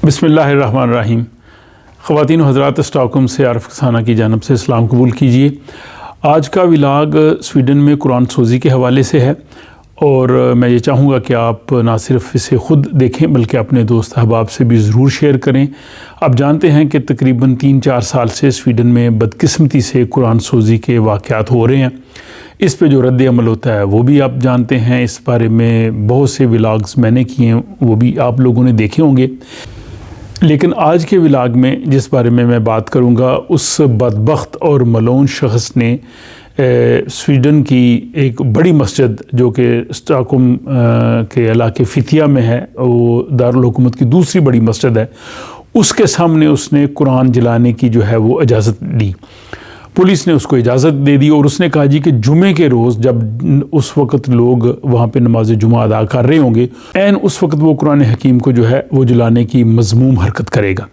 بسم اللہ الرحمن الرحیم۔ خواتین و حضرات، اسٹاک ہوم سے عارف کسانہ کی جانب سے اسلام قبول کیجیے۔ آج کا ولاگ سویڈن میں قرآن سوزی کے حوالے سے ہے، اور میں یہ چاہوں گا کہ آپ نہ صرف اسے خود دیکھیں بلکہ اپنے دوست احباب سے بھی ضرور شیئر کریں۔ آپ جانتے ہیں کہ تقریباً 3-4 سال سے سویڈن میں بدقسمتی سے قرآن سوزی کے واقعات ہو رہے ہیں۔ اس پہ جو رد عمل ہوتا ہے وہ بھی آپ جانتے ہیں۔ اس بارے میں بہت سے ولاگز میں نے کیے ہیں، وہ بھی آپ لوگوں نے دیکھے ہوں گے۔ لیکن آج کے ولاگ میں جس بارے میں بات کروں گا، اس بدبخت اور ملعون شخص نے سویڈن کی ایک بڑی مسجد جو کہ اسٹاک ہوم کے علاقے فتیا میں ہے، وہ دارالحکومت کی دوسری بڑی مسجد ہے، اس کے سامنے اس نے قرآن جلانے کی جو ہے وہ اجازت دی۔ پولیس نے اس کو اجازت دے دی اور اس نے کہا جی کہ جمعے کے روز جب اس وقت لوگ وہاں پہ نماز جمعہ ادا کر رہے ہوں گے، عین اس وقت وہ قرآن حکیم کو جو ہے وہ جلانے کی مذموم حرکت کرے گا۔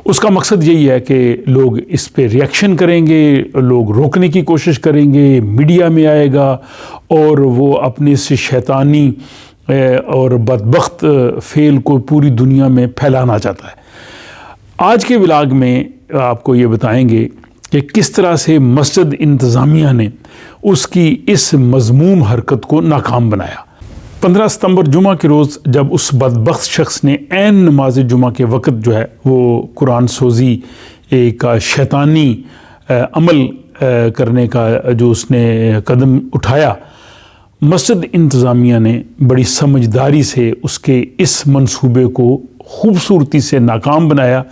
اس کا مقصد یہی ہے کہ لوگ اس پہ ریئیکشن کریں گے، لوگ روکنے کی کوشش کریں گے، میڈیا میں آئے گا اور وہ اپنے سے شیطانی اور بدبخت فعل کو پوری دنیا میں پھیلانا چاہتا ہے۔ آج کے ولاگ میں آپ کو یہ بتائیں گے کہ کس طرح سے مسجد انتظامیہ نے اس کی اس مذموم حرکت کو ناکام بنایا۔ 15 ستمبر جمعہ کے روز جب اس بدبخت شخص نے عین نماز جمعہ کے وقت جو ہے وہ قرآن سوزی کا شیطانی عمل کرنے کا جو اس نے قدم اٹھایا، مسجد انتظامیہ نے بڑی سمجھداری سے اس کے اس منصوبے کو خوبصورتی سے ناکام بنایا،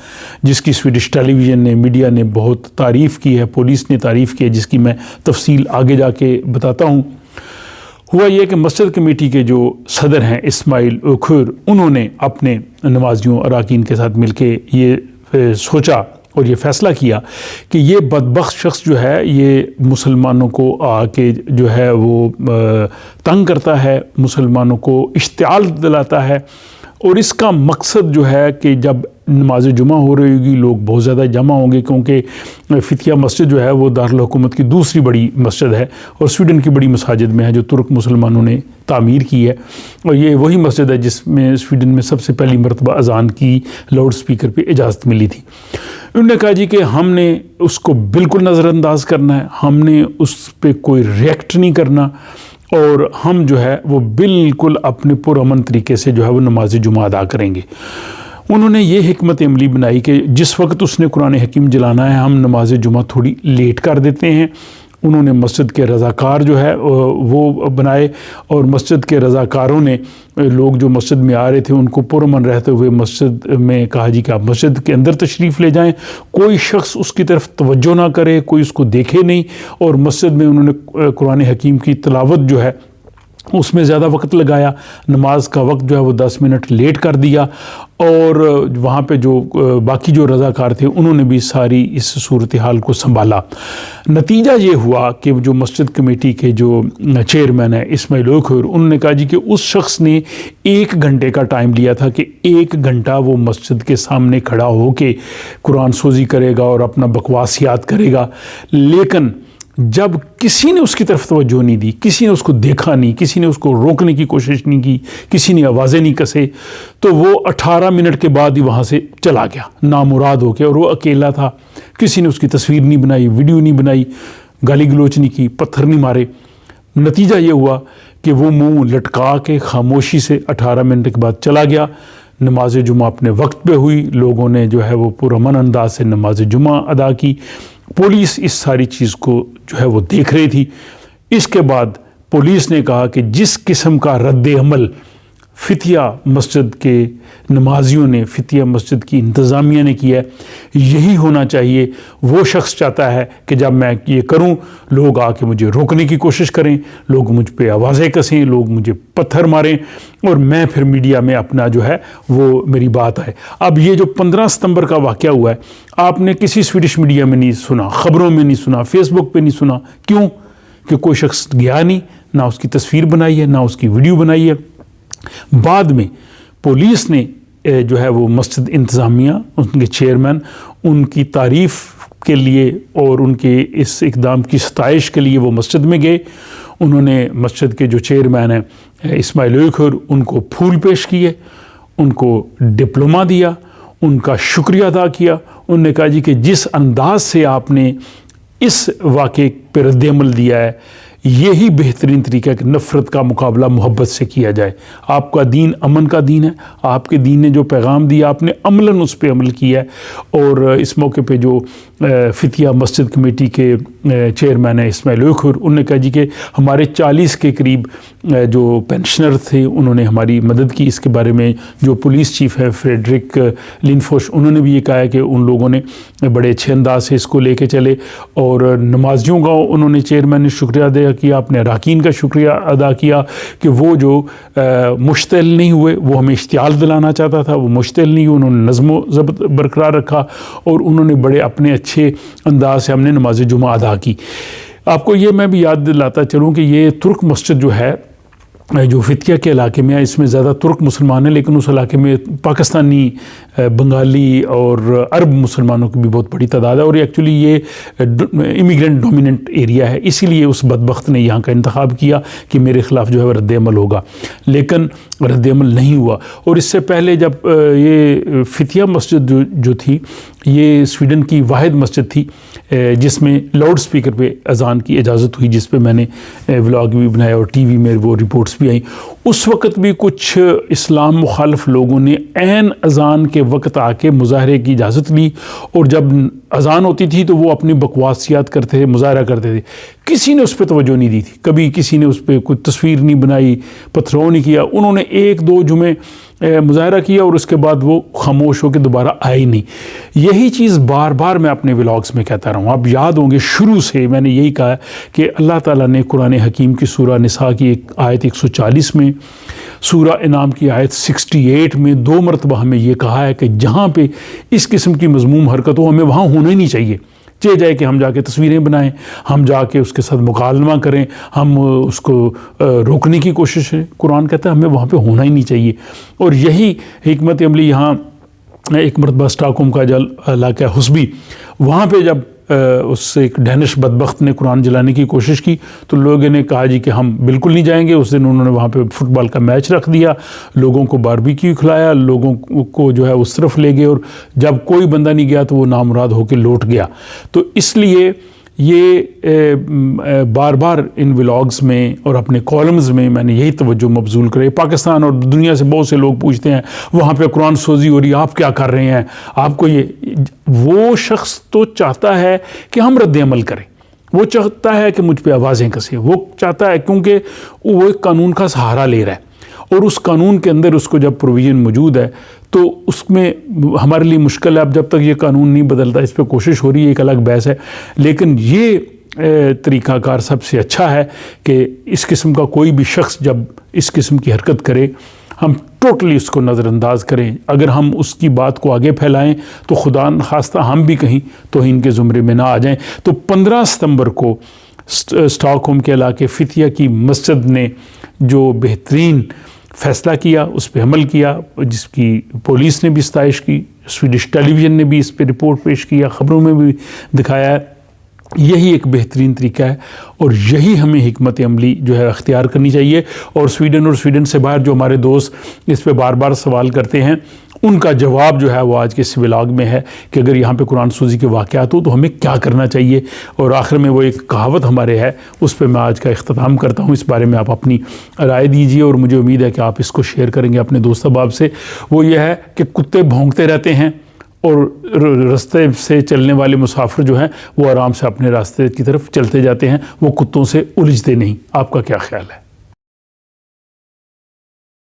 جس کی سویڈش ٹیلی ویژن نے، میڈیا نے بہت تعریف کی ہے، پولیس نے تعریف کی ہے، جس کی میں تفصیل آگے جا کے بتاتا ہوں۔ ہوا یہ کہ مسجد کمیٹی کے جو صدر ہیں اسماعیل اوکھر، انہوں نے اپنے نمازیوں اراکین کے ساتھ مل کے یہ سوچا اور یہ فیصلہ کیا کہ یہ بدبخت شخص جو ہے یہ مسلمانوں کو آ کے جو ہے وہ تنگ کرتا ہے، مسلمانوں کو اشتعال دلاتا ہے، اور اس کا مقصد جو ہے کہ جب نماز جمعہ ہو رہی ہوگی لوگ بہت زیادہ جمع ہوں گے، کیونکہ فتیا مسجد جو ہے وہ دارالحکومت کی دوسری بڑی مسجد ہے اور سویڈن کی بڑی مساجد میں ہے جو ترک مسلمانوں نے تعمیر کی ہے، اور یہ وہی مسجد ہے جس میں سویڈن میں سب سے پہلی مرتبہ اذان کی لاؤڈ سپیکر پہ اجازت ملی تھی۔ انہوں نے کہا جی کہ ہم نے اس کو بالکل نظر انداز کرنا ہے، ہم نے اس پہ کوئی ریئیکٹ نہیں کرنا، اور ہم جو ہے وہ بالکل اپنے پرامن طریقے سے جو ہے وہ نماز جمعہ ادا کریں گے۔ انہوں نے یہ حکمت عملی بنائی کہ جس وقت اس نے قرآن حکیم جلانا ہے ہم نماز جمعہ تھوڑی لیٹ کر دیتے ہیں۔ انہوں نے مسجد کے رضاکار جو ہے وہ بنائے، اور مسجد کے رضاکاروں نے لوگ جو مسجد میں آ رہے تھے ان کو پرامن رہتے ہوئے مسجد میں کہا جی کہ آپ مسجد کے اندر تشریف لے جائیں، کوئی شخص اس کی طرف توجہ نہ کرے، کوئی اس کو دیکھے نہیں، اور مسجد میں انہوں نے قرآن حکیم کی تلاوت جو ہے اس میں زیادہ وقت لگایا، نماز کا وقت جو ہے وہ 10 منٹ لیٹ کر دیا، اور وہاں پہ جو باقی جو رضاکار تھے انہوں نے بھی ساری اس صورتحال کو سنبھالا۔ نتیجہ یہ ہوا کہ جو مسجد کمیٹی کے جو چیئرمین ہیں اسماعیل اوکھر، انہوں نے کہا جی کہ اس شخص نے 1 گھنٹے کا ٹائم لیا تھا کہ 1 گھنٹہ وہ مسجد کے سامنے کھڑا ہو کے قرآن سوزی کرے گا اور اپنا بکواسیات کرے گا، لیکن جب کسی نے اس کی طرف توجہ نہیں دی، کسی نے اس کو دیکھا نہیں، کسی نے اس کو روکنے کی کوشش نہیں کی، کسی نے آوازیں نہیں کسے، تو وہ 18 منٹ کے بعد ہی وہاں سے چلا گیا نامراد ہو کے، اور وہ اکیلا تھا، کسی نے اس کی تصویر نہیں بنائی، ویڈیو نہیں بنائی، گالی گلوچ نہیں کی، پتھر نہیں مارے۔ نتیجہ یہ ہوا کہ وہ منہ لٹکا کے خاموشی سے 18 منٹ کے بعد چلا گیا۔ نماز جمعہ اپنے وقت پہ ہوئی، لوگوں نے جو ہے وہ پرامن انداز سے نماز جمعہ ادا کی۔ پولیس اس ساری چیز کو جو ہے وہ دیکھ رہی تھی۔ اس کے بعد پولیس نے کہا کہ جس قسم کا رد عمل فتیا مسجد کے نمازیوں نے، فتیا مسجد کی انتظامیہ نے کیا ہے، یہی ہونا چاہیے۔ وہ شخص چاہتا ہے کہ جب میں یہ کروں لوگ آ کے مجھے روکنے کی کوشش کریں، لوگ مجھ پہ آوازیں کسیں، لوگ مجھے پتھر ماریں، اور میں پھر میڈیا میں اپنا جو ہے وہ میری بات آئے۔ اب یہ جو 15 ستمبر کا واقعہ ہوا ہے، آپ نے کسی سویڈش میڈیا میں نہیں سنا، خبروں میں نہیں سنا، فیس بک پہ نہیں سنا۔ کیوں؟ کہ کوئی شخص گیا نہیں، نہ اس کی تصویر بنائی ہے، نہ اس کی ویڈیو بنائی ہے۔ بعد میں پولیس نے جو ہے وہ مسجد انتظامیہ، ان کے چیئرمین، ان کی تعریف کے لیے اور ان کے اس اقدام کی ستائش کے لیے وہ مسجد میں گئے۔ انہوں نے مسجد کے جو چیئرمین ہیں اسماعیل اوکھر، ان کو پھول پیش کیے، ان کو ڈپلوما دیا، ان کا شکریہ ادا کیا. انہوں نے کہا جی کہ جس انداز سے آپ نے اس واقعے پہ رد عمل دیا ہے یہی بہترین طریقہ ہے کہ نفرت کا مقابلہ محبت سے کیا جائے. آپ کا دین امن کا دین ہے. آپ کے دین نے جو پیغام دیا آپ نے عملاً اس پہ عمل کیا ہے. اور اس موقع پہ جو فتیہ مسجد کمیٹی کے چیئرمین ہیں اسماعیل اوکھر, انہوں نے کہا جی کہ ہمارے 40 کے قریب جو پینشنر تھے انہوں نے ہماری مدد کی. اس کے بارے میں جو پولیس چیف ہے فریڈرک لنفوش, انہوں نے بھی یہ کہا ہے کہ ان لوگوں نے بڑے اچھے انداز سے اس کو لے کے چلے. اور نمازیوں کا انہوں نے چیئرمین نے شکریہ ادا کیا, اپنے اراکین کا شکریہ ادا کیا کہ وہ جو مشتعل نہیں ہوئے. وہ ہمیں اشتعال دلانا چاہتا تھا, وہ مشتعل نہیں ہوئے, انہوں نے نظم و ضبط برقرار رکھا اور انہوں نے بڑے اپنے اچھے انداز سے ہم نے نماز جمعہ ادا کی. آپ کو یہ میں بھی یاد دلاتا چلوں کہ یہ ترک مسجد جو ہے جو فتیہ کے علاقے میں ہے, اس میں زیادہ ترک مسلمان ہیں لیکن اس علاقے میں پاکستانی, بنگالی اور عرب مسلمانوں کی بھی بہت بڑی تعداد ہے. اور ایکچولی یہ امیگرینٹ ڈومیننٹ ایریا ہے, اسی لیے اس بدبخت نے یہاں کا انتخاب کیا کہ میرے خلاف جو ہے رد عمل ہوگا, لیکن رد عمل نہیں ہوا. اور اس سے پہلے جب یہ فتیہ مسجد جو تھی یہ سویڈن کی واحد مسجد تھی جس میں لاؤڈ سپیکر پہ اذان کی اجازت ہوئی, جس پہ میں نے ولاگ بھی بنایا اور ٹی وی میں وہ رپورٹس بھی آئیں. اس وقت بھی کچھ اسلام مخالف لوگوں نے عین اذان کے وقت آ کے مظاہرے کی اجازت لی, اور جب اذان ہوتی تھی تو وہ اپنی بکواسیات کرتے تھے, مظاہرہ کرتے تھے. کسی نے اس پہ توجہ نہیں دی تھی, کبھی کسی نے اس پہ کوئی تصویر نہیں بنائی, پتھرو نہیں کیا. انہوں نے 1-2 جمعے مظاہرہ کیا اور اس کے بعد وہ خاموش ہو کے دوبارہ آئے نہیں. یہی چیز بار بار میں اپنے ولاگس میں کہتا رہا ہوں. آپ یاد ہوں گے شروع سے میں نے یہی کہا کہ اللہ تعالیٰ نے قرآن حکیم کی سورہ نساء کی ایک آیت 140 میں, سورہ انعام کی آیت 68 میں 2 مرتبہ ہمیں یہ کہا ہے کہ جہاں پہ اس قسم کی مذموم حرکت ہو ہمیں وہاں ہونا ہی نہیں چاہیے. چاہے جائے کہ ہم جا کے تصویریں بنائیں, ہم جا کے اس کے ساتھ مکالمہ کریں, ہم اس کو روکنے کی کوشش کریں. قرآن کہتا ہے ہمیں وہاں پہ ہونا ہی نہیں چاہیے. اور یہی حکمت عملی یہاں ایک مرتبہ اسٹاک ہوم کا جو علاقہ حسبی, وہاں پہ جب اس ایک ڈینش بدبخت نے قرآن جلانے کی کوشش کی تو لوگوں نے کہا جی کہ ہم بالکل نہیں جائیں گے. اس دن انہوں نے وہاں پہ فٹ بال کا میچ رکھ دیا, لوگوں کو باربیکیو کھلایا, لوگوں کو جو ہے اس طرف لے گئے, اور جب کوئی بندہ نہیں گیا تو وہ نامراد ہو کے لوٹ گیا. تو اس لیے یہ بار بار ان ولاگز میں اور اپنے کالمز میں نے یہی توجہ مبذول کرے. پاکستان اور دنیا سے بہت سے لوگ پوچھتے ہیں وہاں پہ قرآن سوزی ہو رہی ہے, آپ کیا کر رہے ہیں, آپ کو وہ شخص تو چاہتا ہے کہ ہم رد عمل کریں, وہ چاہتا ہے کہ مجھ پہ آوازیں کسیں, وہ چاہتا ہے کیونکہ وہ ایک قانون کا سہارا لے رہا ہے, اور اس قانون کے اندر اس کو جب پروویژن موجود ہے تو اس میں ہمارے لیے مشکل ہے. اب جب تک یہ قانون نہیں بدلتا اس پہ کوشش ہو رہی ہے, ایک الگ بحث ہے, لیکن یہ طریقہ کار سب سے اچھا ہے کہ اس قسم کا کوئی بھی شخص جب اس قسم کی حرکت کرے ہم ٹوٹلی اس کو نظر انداز کریں. اگر ہم اس کی بات کو آگے پھیلائیں تو خدا نخواستہ ہم بھی کہیں توہین کے زمرے میں نہ آ جائیں. تو 15 ستمبر کو اسٹاک ہوم کے علاقے فتیہ کی مسجد نے جو بہترین فیصلہ کیا اس پہ عمل کیا, جس کی پولیس نے بھی ستائش کی, سویڈش ٹیلی ویژن نے بھی اس پہ رپورٹ پیش کیا, خبروں میں بھی دکھایا ہے. یہی ایک بہترین طریقہ ہے اور یہی ہمیں حکمت عملی جو ہے اختیار کرنی چاہیے. اور سویڈن سے باہر جو ہمارے دوست اس پہ بار بار سوال کرتے ہیں ان کا جواب جو ہے وہ آج کے اس ولاگ میں ہے کہ اگر یہاں پہ قرآن سوزی کے واقعات ہو تو ہمیں کیا کرنا چاہیے. اور آخر میں وہ ایک کہاوت ہمارے ہے, اس پہ میں آج کا اختتام کرتا ہوں. اس بارے میں آپ اپنی رائے دیجیے اور مجھے امید ہے کہ آپ اس کو شیئر کریں گے اپنے دوست احباب سے. وہ یہ ہے کہ کتے بھونکتے رہتے ہیں اور راستے سے چلنے والے مسافر جو ہیں وہ آرام سے اپنے راستے کی طرف چلتے جاتے ہیں, وہ کتوں سے الجھتے نہیں. آپ کا کیا خیال ہے؟